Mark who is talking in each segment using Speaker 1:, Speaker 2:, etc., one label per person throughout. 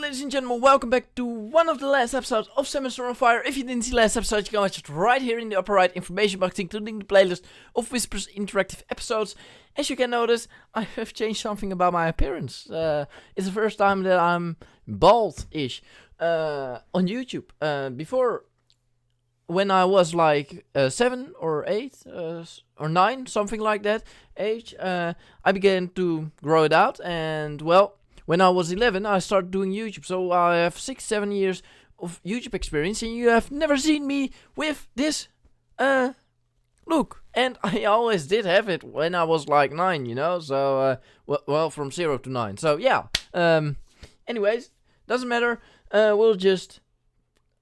Speaker 1: ladies and gentlemen, welcome back to one of the last episodes of Semester on Fire. If you didn't see last episode, you can watch it right here in the upper right information box, including the playlist of Whisper's interactive episodes. As you can notice, I have changed something about my appearance. It's the first time that I'm bald-ish on YouTube. Before, when I was like 7 or 8 or 9, something like that age, I began to grow it out, and well, when I was 11, I started doing YouTube, so I have 6-7 years of YouTube experience, and you have never seen me with this look. And I always did have it when I was like 9, you know, so, well, from 0 to 9. So, yeah, anyways, doesn't matter, we'll just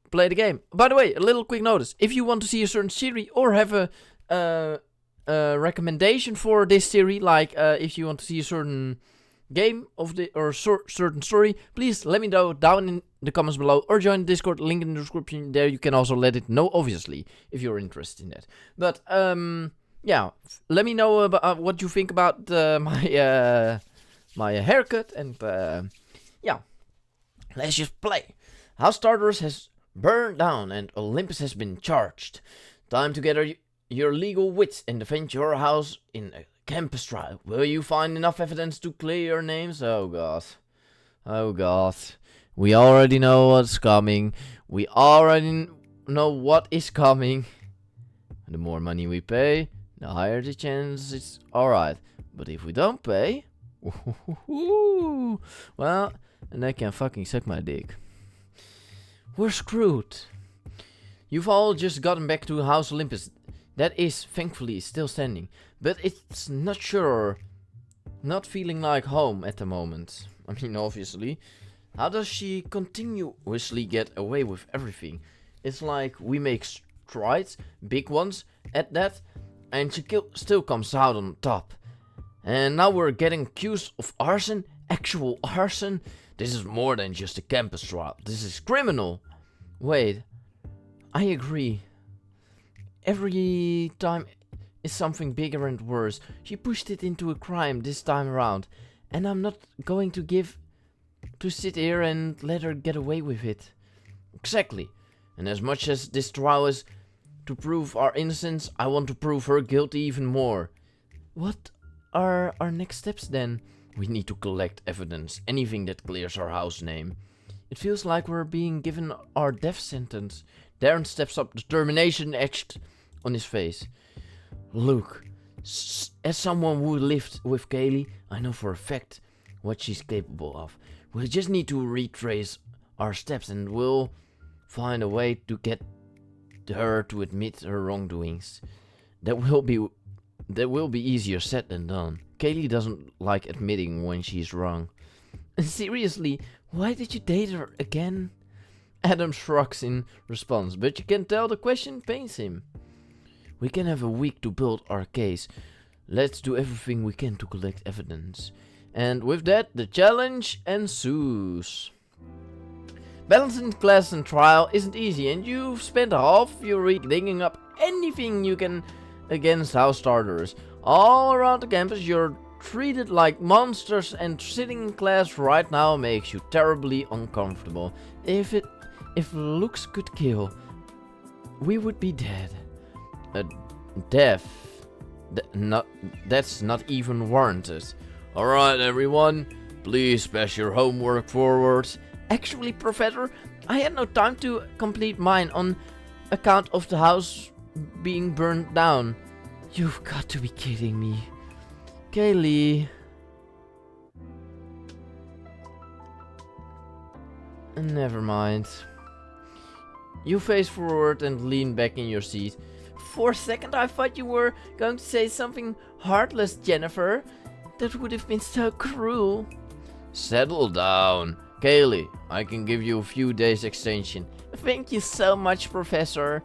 Speaker 1: play the game. By the way, a little quick notice, if you want to see a certain series or have a recommendation for this series, like if you want to see a certain game of the certain story, please let me know down in the comments below, or join the Discord, link in the description. There you can also let it know, obviously, if you're interested in that. But yeah, let me know about what you think about my haircut, and yeah, let's just play. House Tartarus has burned down and Olympus has been charged. Time to gather your legal wits and defend your house in a campus trial. Will you find enough evidence to clear your names? Oh god. Oh god. We already know what's coming. We already know what is coming. The more money we pay, the higher the chance it's alright. But if we don't pay, well, and they can fucking suck my dick. We're screwed. You've all just gotten back to House Olympus. That is, thankfully, still standing. But it's not feeling like home at the moment. I mean, obviously. How does she continuously get away with everything? It's like we make strides, big ones, at that, and she still comes out on top. And now we're getting accused of arson, actual arson. This is more than just a campus trial. This is criminal. Wait, I agree. Every time is something bigger and worse. She pushed it into a crime this time around, and I'm not going to sit here and let her get away with it. Exactly. And as much as this trial is to prove our innocence, I want to prove her guilty even more. What are our next steps then? We need to collect evidence, anything that clears our house name. It feels like we're being given our death sentence. Darren steps up, determination etched on his face. Look, as someone who lived with Kaylee, I know for a fact what she's capable of. We just need to retrace our steps, and we'll find a way to get her to admit her wrongdoings. That will be easier said than done. Kaylee doesn't like admitting when she's wrong. Seriously, why did you date her again? Adam shrugs in response, but you can tell the question pains him. We can have a week to build our case. Let's do everything we can to collect evidence. And with that, the challenge ensues. Balancing class and trial isn't easy, and you've spent half your week digging up anything you can against House Tartarus. All around the campus, you're treated like monsters, and sitting in class right now makes you terribly uncomfortable. If looks could kill, we would be dead. Death. That's not even warranted. Alright everyone, please pass your homework forward. Actually, Professor, I had no time to complete mine on account of the house being burned down. You've got to be kidding me. Kaylee. Never mind. You face forward and lean back in your seat. For a second I thought you were going to say something heartless, Jennifer. That would have been so cruel. Settle down. Kaylee, I can give you a few days extension. Thank you so much, Professor.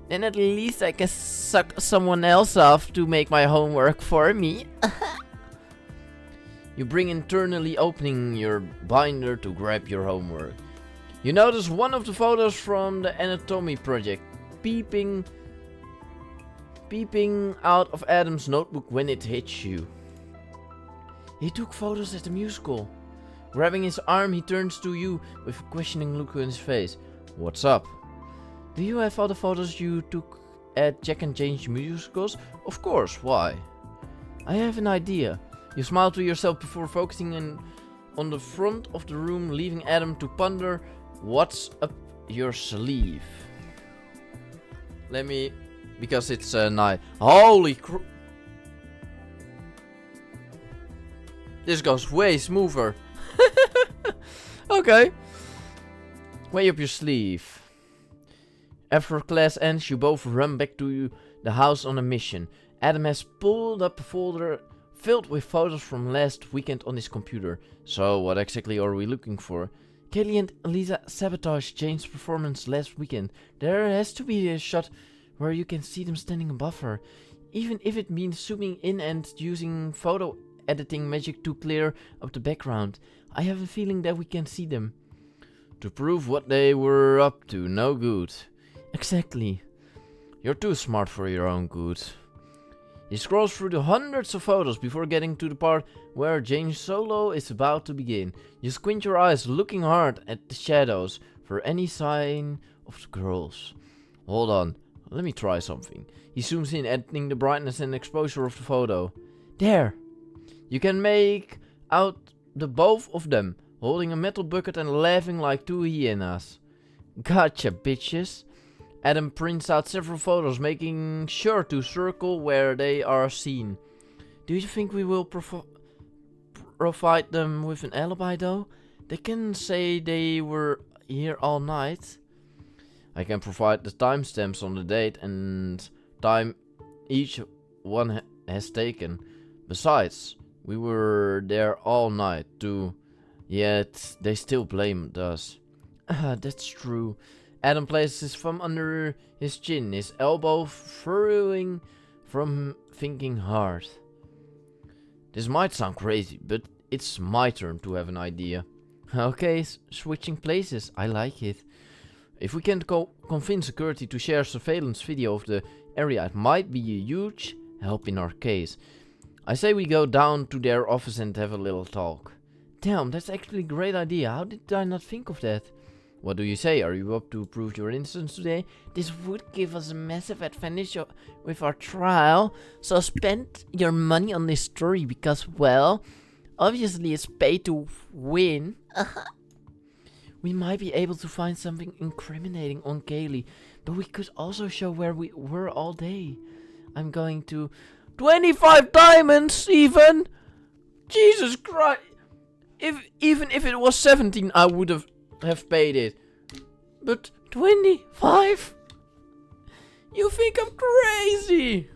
Speaker 1: Then at least I can suck someone else off to make my homework for me. You bring internally opening your binder to grab your homework. You notice one of the photos from the anatomy project peeping out of Adam's notebook when it hits you. He took photos at the musical. Grabbing his arm, he turns to you with a questioning look on his face. What's up? Do you have other photos you took at Jack and Jane's musicals? Of course, why? I have an idea. You smile to yourself before focusing on the front of the room, leaving Adam to ponder what's up your sleeve. Let me... because it's night. Holy cr... This goes way smoother. Okay. Way up your sleeve. After class ends, you both run back to the house on a mission. Adam has pulled up a folder filled with photos from last weekend on his computer. So, what exactly are we looking for? Kaylee and Lisa sabotaged Jane's performance last weekend. There has to be a shot where you can see them standing above her. Even if it means zooming in and using photo editing magic to clear up the background. I have a feeling that we can see them. To prove what they were up to, no good. Exactly. You're too smart for your own good. He scrolls through the hundreds of photos before getting to the part where Jane's solo is about to begin. You squint your eyes, looking hard at the shadows for any sign of the girls. Hold on, let me try something. He zooms in, editing the brightness and exposure of the photo. There! You can make out the both of them, holding a metal bucket and laughing like two hyenas. Gotcha, bitches. Adam prints out several photos, making sure to circle where they are seen. Do you think we will provide them with an alibi though? They can say they were here all night. I can provide the timestamps on the date and time each one has taken. Besides, we were there all night too, yet they still blamed us. That's true. Adam places his thumb under his chin, his elbow furrowing from thinking hard. This might sound crazy, but it's my turn to have an idea. Okay, switching places, I like it. If we can convince security to share surveillance video of the area, it might be a huge help in our case. I say we go down to their office and have a little talk. Damn, that's actually a great idea. How did I not think of that? What do you say? Are you up to prove your innocence today? This would give us a massive advantage with our trial. So spend your money on this story because, well, obviously it's pay to win. We might be able to find something incriminating on Kaylee, but we could also show where we were all day. I'm going to... 25 diamonds even! Jesus Christ! Even if it was 17, I would have paid it. But 25? You think I'm crazy?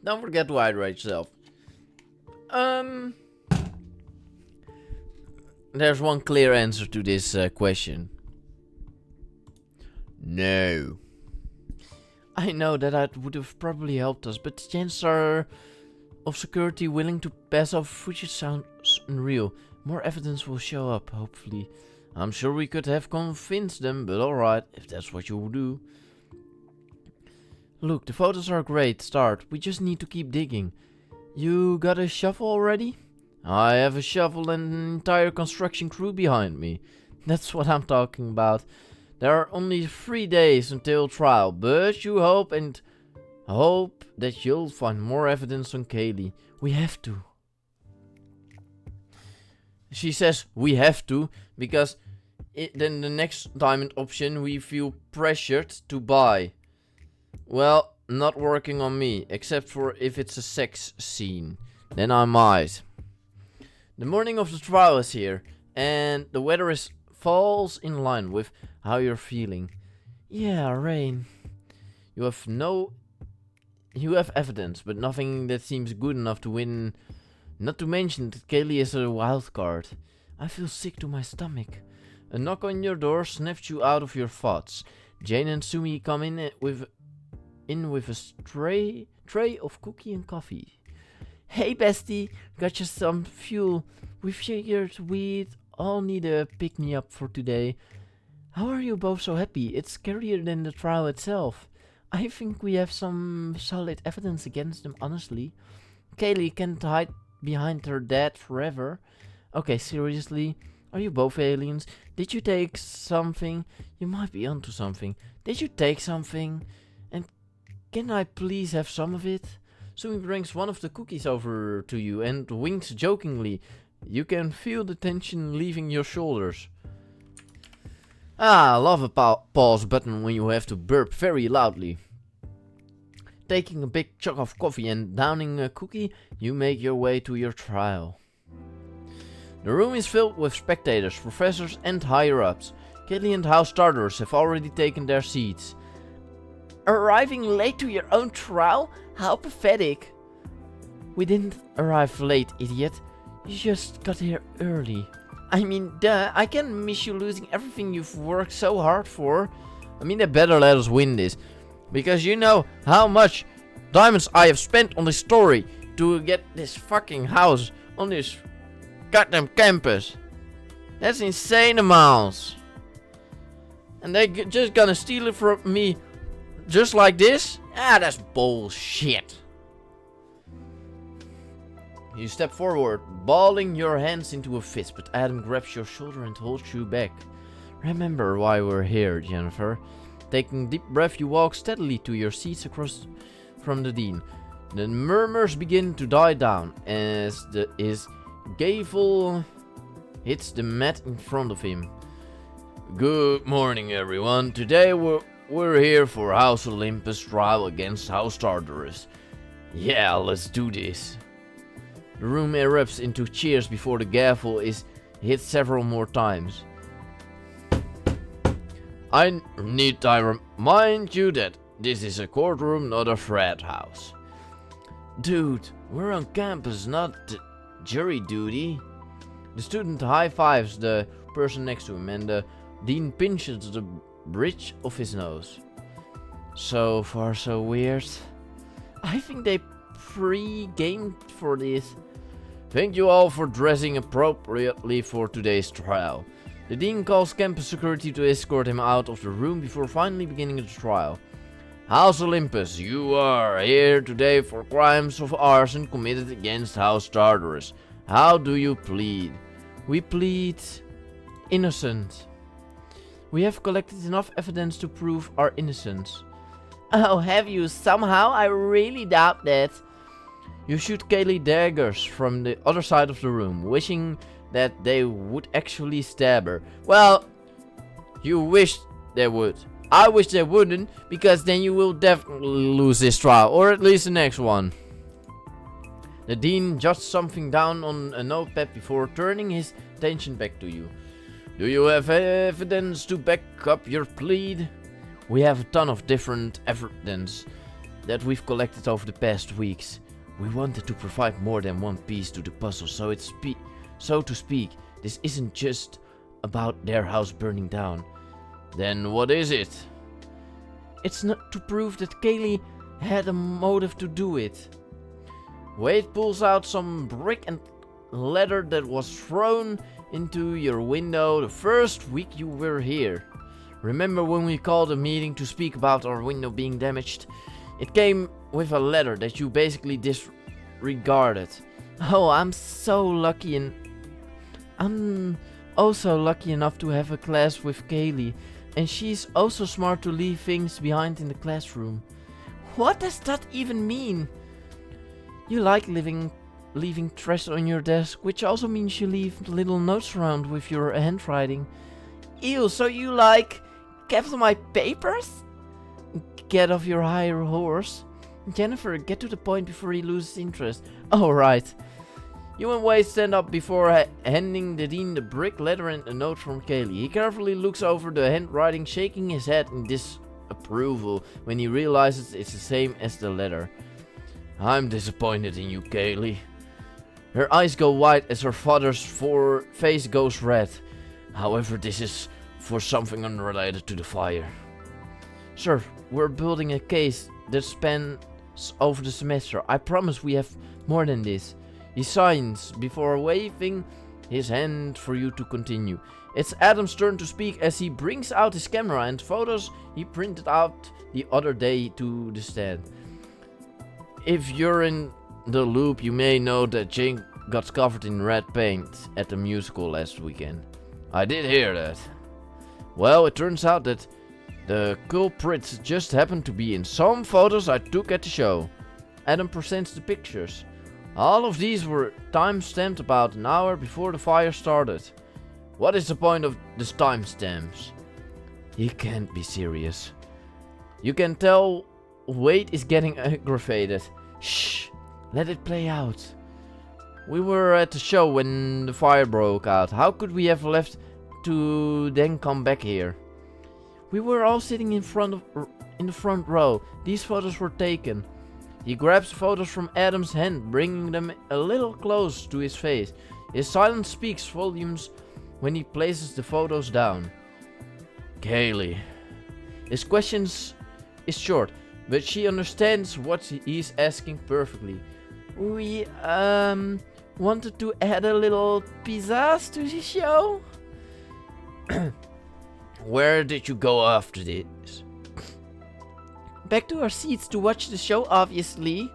Speaker 1: Don't forget to hydrate yourself. There's one clear answer to this question. No. I know that would have probably helped us, but the chances are of security willing to pass off footage sounds unreal. More evidence will show up, hopefully. I'm sure we could have convinced them, but alright, if that's what you do. Look, the photos are a great start. We just need to keep digging. You got a shovel already? I have a shovel and an entire construction crew behind me. That's what I'm talking about. There are only 3 days until trial, but you hope that you'll find more evidence on Kaylee. We have to. She says we have to, because then the next diamond option we feel pressured to buy. Well, not working on me, except for if it's a sex scene. Then I might. The morning of the trial is here, and the weather falls in line with how you're feeling. Yeah, rain. You have evidence, but nothing that seems good enough to win. Not to mention that Kaylee is a wild card. I feel sick to my stomach. A knock on your door snaps you out of your thoughts. Jane and Sumi come in with a tray of cookie and coffee. Hey bestie, got you some fuel. We figured we'd all need a pick-me-up for today. How are you both so happy? It's scarier than the trial itself. I think we have some solid evidence against them, honestly. Kaylee can't hide behind her dad forever. Okay, seriously? Are you both aliens? Did you take something? You might be onto something. Did you take something? And can I please have some of it? Sumi brings one of the cookies over to you and winks jokingly. You can feel the tension leaving your shoulders. Ah, I love a pause button when you have to burp very loudly. Taking a big chunk of coffee and downing a cookie, you make your way to your trial. The room is filled with spectators, professors and higher-ups. Kaylee and House Tartarus have already taken their seats. Arriving late to your own trial? How pathetic. We didn't arrive late, idiot. You just got here early. I mean, duh, I can't miss you losing everything you've worked so hard for. I mean, they better let us win this. Because you know how much diamonds I have spent on this story to get this fucking house on this goddamn campus. That's insane amounts. And they just gonna steal it from me just like this? Ah, that's bullshit. You step forward, balling your hands into a fist, but Adam grabs your shoulder and holds you back. Remember why we're here, Jennifer. Taking a deep breath, you walk steadily to your seats across from the dean. The murmurs begin to die down as his gavel hits the mat in front of him. Good morning, everyone. Today we're here for House Olympus' trial against House Tartarus. Yeah, let's do this. The room erupts into cheers before the gavel is hit several more times. I need to remind you that this is a courtroom, not a frat house. Dude, we're on campus, not jury duty. The student high-fives the person next to him and the dean pinches the bridge of his nose. So far so weird. I think they pre-gamed for this. Thank you all for dressing appropriately for today's trial. The dean calls campus security to escort him out of the room before finally beginning the trial. House Olympus, you are here today for crimes of arson committed against House Tartarus. How do you plead? We plead innocent. We have collected enough evidence to prove our innocence. Oh, have you somehow? I really doubt that. You shoot Kaylee daggers from the other side of the room, wishing that they would actually stab her. Well, you wish they would. I wish they wouldn't, because then you will definitely lose this trial, or at least the next one. The dean jots something down on a notepad before turning his attention back to you. Do you have evidence to back up your plea? We have a ton of different evidence that we've collected over the past weeks. We wanted to provide more than one piece to the puzzle, so to speak, this isn't just about their house burning down. Then what is it? It's not to prove that Kaylee had a motive to do it. Wade pulls out some brick and leather that was thrown into your window the first week you were here. Remember when we called a meeting to speak about our window being damaged? It came with a letter that you basically disregarded. Oh, I'm so lucky, and I'm also lucky enough to have a class with Kaylee, and she's also smart to leave things behind in the classroom. What does that even mean? You like leaving trash on your desk, which also means you leave little notes around with your handwriting. Ew, so you like kept my papers? Get off your high horse. Jennifer, get to the point before he loses interest. Oh, right. You and Wade stand up before handing the dean the brick, letter and a note from Kaylee. He carefully looks over the handwriting, shaking his head in disapproval when he realizes it's the same as the letter. I'm disappointed in you, Kaylee. Her eyes go wide as her father's face goes red. However, this is for something unrelated to the fire. Sir, we're building a case that spans over the semester. I promise we have more than this. He signs before waving his hand for you to continue. It's Adam's turn to speak as he brings out his camera and photos he printed out the other day to the stand. If you're in the loop, you may know that Jane got covered in red paint at the musical last weekend. I did hear that. Well, it turns out that the culprits just happened to be in some photos I took at the show. Adam presents the pictures. All of these were time-stamped about an hour before the fire started. What is the point of these timestamps? He can't be serious. You can tell Wade is getting aggravated. Shh, let it play out. We were at the show when the fire broke out. How could we have left to then come back here? We were all sitting in the front row. These photos were taken. He grabs photos from Adam's hand, bringing them a little close to his face. His silence speaks volumes when he places the photos down. Kaylee. His questions is short, but she understands what he's asking perfectly. We wanted to add a little pizzazz to the show. Where did you go after this? Back to our seats to watch the show, obviously.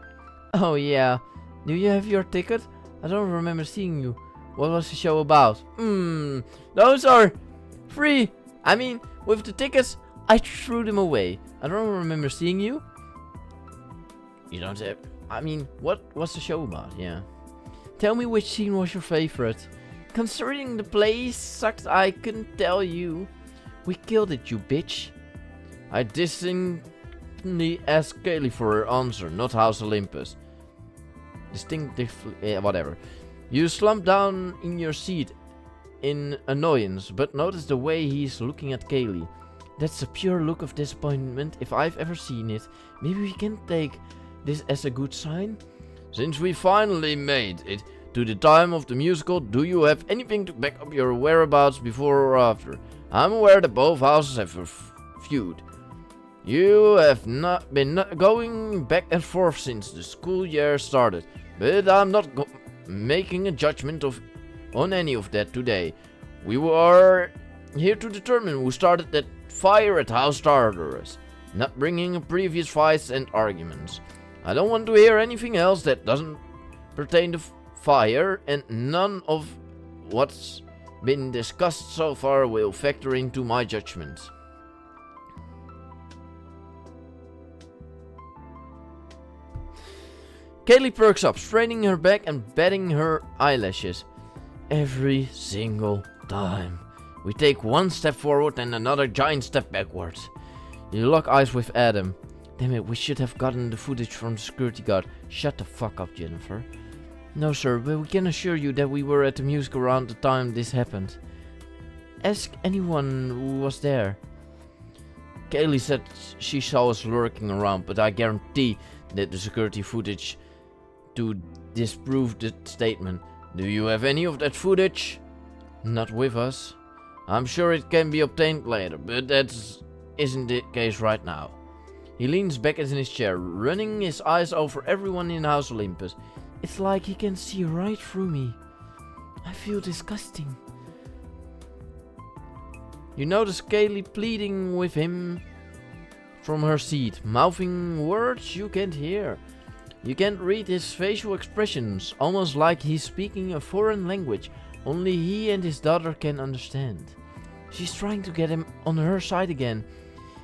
Speaker 1: Oh yeah. Do you have your ticket? I don't remember seeing you. What was the show about? Those are free. I mean, with the tickets, I threw them away. I don't remember seeing you. You don't have... I mean, what was the show about? Yeah. Tell me which scene was your favorite. Considering the place sucked, I couldn't tell you. We killed it, you bitch. I distinctly asked Kaylee for her answer, not House Olympus. Distinctively, whatever. You slumped down in your seat in annoyance, but notice the way he's looking at Kaylee. That's a pure look of disappointment if I've ever seen it. Maybe we can take this as a good sign? Since we finally made it to the time of the musical, do you have anything to back up your whereabouts before or after? I'm aware that both houses have a feud. You have not been going back and forth since the school year started, but I'm not making a judgment on any of that today. We were here to determine who started that fire at House Tartarus, not bringing up previous fights and arguments. I don't want to hear anything else that doesn't pertain to fire, and none of what's been discussed so far will factor into my judgment. Kaylee perks up, straightening her back and batting her eyelashes. Every single time. We take one step forward and another giant step backwards. You lock eyes with Adam. Damn it, we should have gotten the footage from the security guard. Shut the fuck up, Jennifer. No sir, but we can assure you that we were at the music around the time this happened. Ask anyone who was there. Kaylee said she saw us lurking around, but I guarantee that the security footage to disprove the statement. Do you have any of that footage? Not with us. I'm sure it can be obtained later, but that isn't the case right now. He leans back in his chair, running his eyes over everyone in House Olympus. It's like he can see right through me. I feel disgusting. You notice Kaylee pleading with him from her seat, mouthing words you can't hear. You can't read his facial expressions, almost like he's speaking a foreign language only he and his daughter can understand. She's trying to get him on her side again.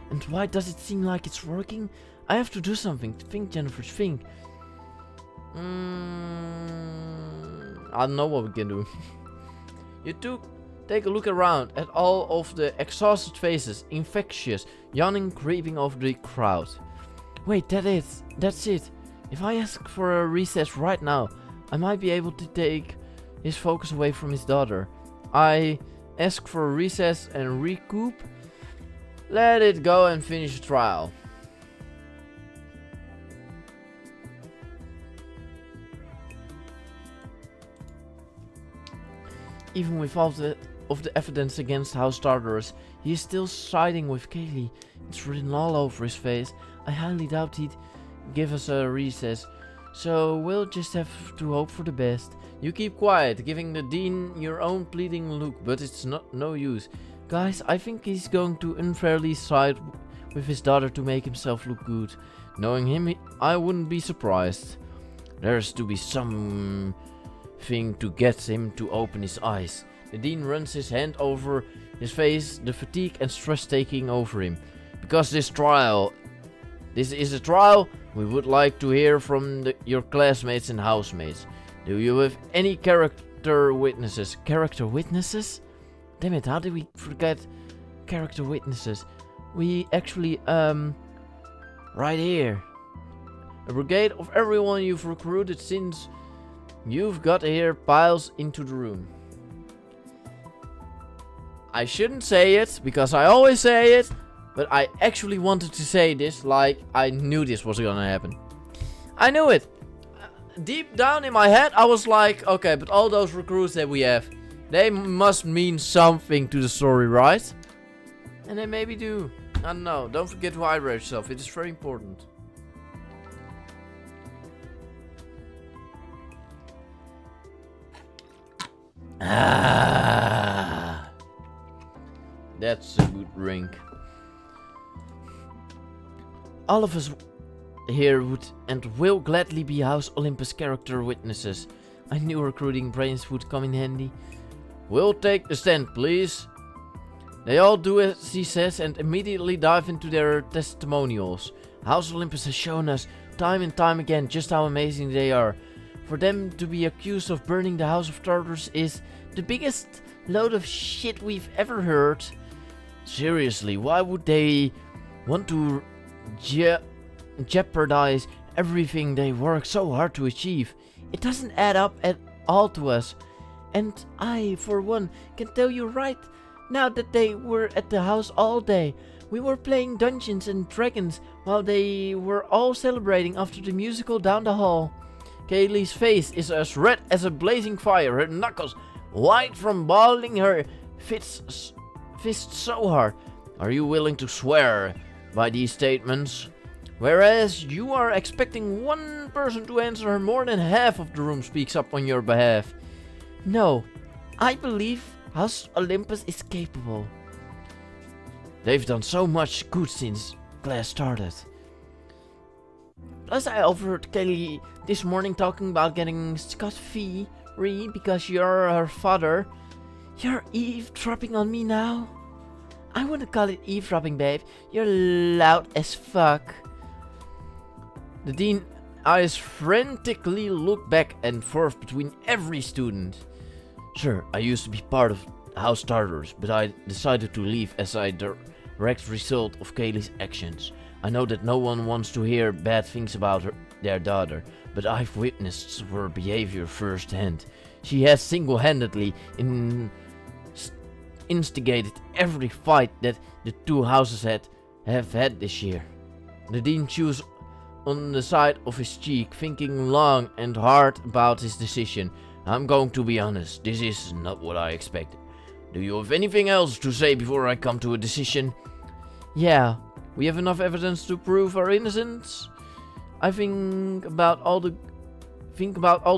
Speaker 1: And why does it seem like it's working? I have to do something. Think, Jennifer, think. I don't know what we can do. You two take a look around at all of the exhausted faces, infectious, yawning, creeping over the crowd. Wait, that's it. If I ask for a recess right now, I might be able to take his focus away from his daughter. I ask for a recess and recoup. Let it go and finish the trial. Even with all of the evidence against House Tartarus, he is still siding with Kaylee. It's written all over his face. I highly doubt he'd give us a recess. So we'll just have to hope for the best. You keep quiet, giving the dean your own pleading look, but it's no use. Guys, I think he's going to unfairly side with his daughter to make himself look good. Knowing him, I wouldn't be surprised. There's to be something to get him to open his eyes. The dean runs his hand over his face, the fatigue and stress taking over him. Because this is a trial, we would like to hear from your classmates and housemates. Do you have any character witnesses? Character witnesses? Damn it, how did we forget character witnesses? We actually, right here. A brigade of everyone you've recruited since you've got here piles into the room. I shouldn't say it, because I always say it, but I actually wanted to say this like I knew this was gonna happen. I knew it. Deep down in my head, I was like, okay, but all those recruits that we have, they must mean something to the story, right? And they maybe do. I don't know. Don't forget to hydrate yourself. It is very important. Ah, that's a good drink. All of us here would and will gladly be House Olympus character witnesses. I knew recruiting brains would come in handy. We'll take the stand, please. They all do as he says and immediately dive into their testimonials. House Olympus has shown us time and time again just how amazing they are. For them to be accused of burning the House of Tartarus is the biggest load of shit we've ever heard. Seriously, why would they want to jeopardize everything they work so hard to achieve? It doesn't add up at all to us. And I, for one, can tell you right now that they were at the house all day. We were playing Dungeons and Dragons while they were all celebrating after the musical down the hall. Kaylee's face is as red as a blazing fire, her knuckles white from balling her fists so hard. Are you willing to swear by these statements? Whereas you are expecting one person to answer, more than half of the room speaks up on your behalf. No, I believe House Olympus is capable. They've done so much good since class started. Plus I overheard Kaylee this morning talking about getting scot-free because you're her father. You're eavesdropping on me now? I wouldn't call it eavesdropping, babe. You're loud as fuck. The dean eyes frantically look back and forth between every student. Sir, I used to be part of House Tartarus, but I decided to leave as a direct result of Kaylee's actions. I know that no one wants to hear bad things about their daughter, but I've witnessed her behavior firsthand. She has single-handedly instigated every fight that the two houses have had this year. The dean chews on the side of his cheek, thinking long and hard about his decision. I'm going to be honest, this is not what I expected. Do you have anything else to say before I come to a decision? Yeah, we have enough evidence to prove our innocence. I think about all the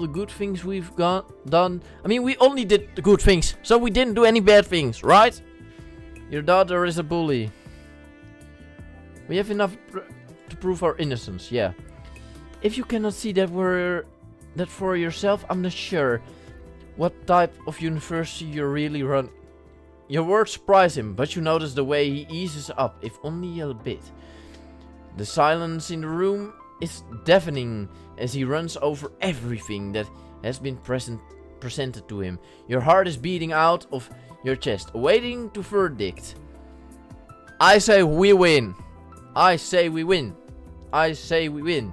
Speaker 1: good things we've done. I mean, we only did the good things, so we didn't do any bad things, right? Your daughter is a bully. We have enough to prove our innocence, yeah. If you cannot see that for yourself, I'm not sure what type of university you really run. Your words surprise him, but you notice the way he eases up, if only a bit. The silence in the room is deafening as he runs over everything that has been presented to him. Your heart is beating out of your chest, awaiting the verdict. I say we win. I say we win. I say we win.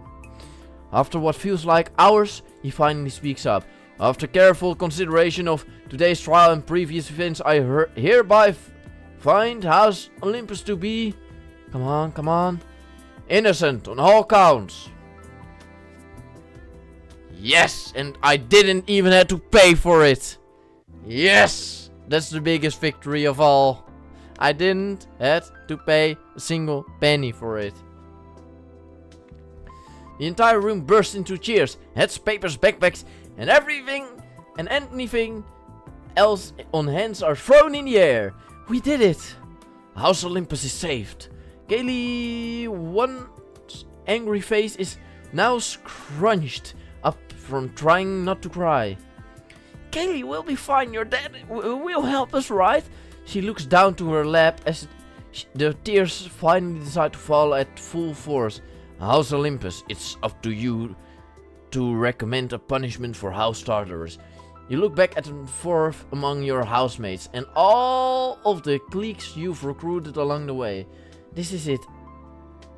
Speaker 1: After what feels like hours, he finally speaks up. After careful consideration of today's trial and previous events, I hereby find House Olympus to be... Come on. Innocent on all counts. Yes, and I didn't even have to pay for it. Yes, that's the biggest victory of all. I didn't have to pay a single penny for it. The entire room burst into cheers. Hats, papers, backpacks, and everything and anything else on hands are thrown in the air. We did it! House Olympus is saved. Kaylee, one's angry face is now scrunched up from trying not to cry. Kaylee, we'll be fine. Your dad will help us, right? She looks down to her lap as the tears finally decide to fall at full force. House Olympus, it's up to you to recommend a punishment for House Tartarus. You look back at the fourth among your housemates and all of the cliques you've recruited along the way. This is it.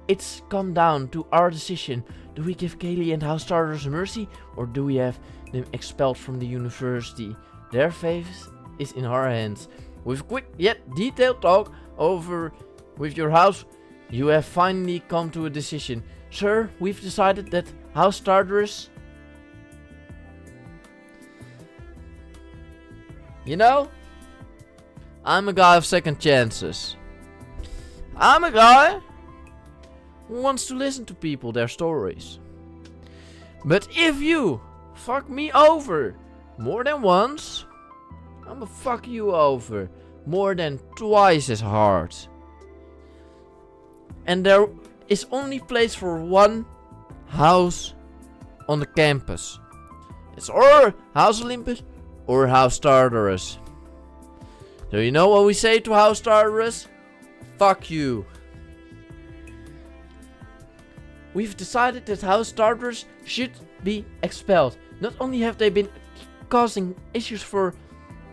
Speaker 1: It's come down to our decision. Do we give Kaylee and House Tartarus mercy, or do we have them expelled from the university? Their fate is in our hands. With quick yet detailed talk over with your house, you have finally come to a decision. Sir, we've decided that House Tartarus... You know, I'm a guy of second chances. I'm a guy who wants to listen to people, their stories. But if you fuck me over more than once, I'ma fuck you over more than twice as hard. And there is only place for one house on the campus. It's or House Olympus or House Tartarus. So you know what we say to House Tartarus? Fuck you. We've decided that House Tartarus should be expelled. Not only have they been causing issues for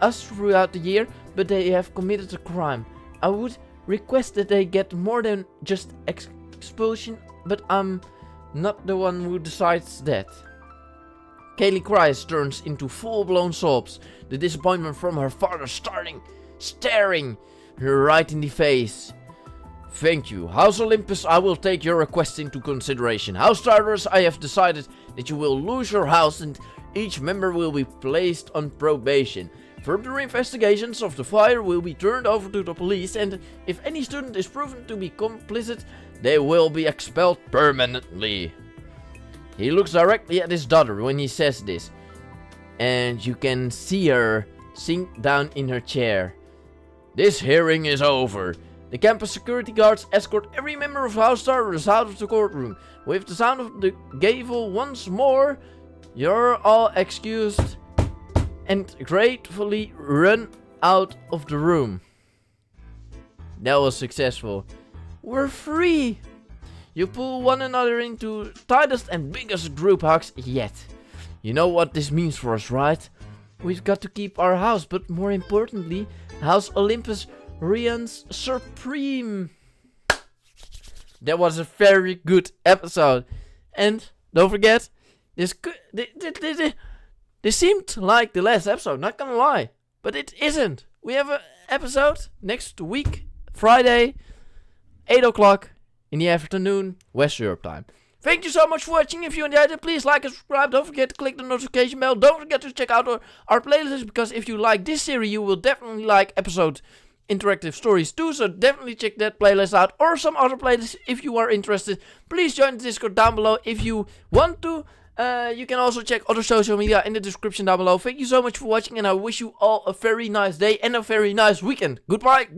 Speaker 1: us throughout the year, but they have committed a crime. I would request that they get more than just expulsion, but I'm not the one who decides that. Kaylee cries, turns into full-blown sobs. The disappointment from her father staring her right in the face. Thank you. House Olympus, I will take your request into consideration. House Tartarus, I have decided that you will lose your house and each member will be placed on probation. Further investigations of the fire will be turned over to the police, and if any student is proven to be complicit, they will be expelled permanently. He looks directly at his daughter when he says this, and you can see her sink down in her chair. This hearing is over. The campus security guards escort every member of House Tartarus out of the courtroom. With the sound of the gavel once more, you're all excused and gratefully run out of the room. That was successful. We're free! You pull one another into tightest and biggest group hugs yet. You know what this means for us, right? We've got to keep our house, but more importantly, House Olympus reigns supreme. That was a very good episode. And don't forget, this seemed like the last episode, not gonna lie. But it isn't. We have an episode next week, Friday, 8 o'clock in the afternoon, West Europe time. Thank you so much for watching. If you enjoyed it, please like and subscribe. Don't forget to click the notification bell. Don't forget to check out our playlist, because if you like this series, you will definitely like episode interactive stories too. So definitely check that playlist out, or some other playlists if you are interested. Please join the Discord down below if you want to. You can also check other social media in the description down below. Thank you so much for watching, and I wish you all a very nice day and a very nice weekend. Goodbye.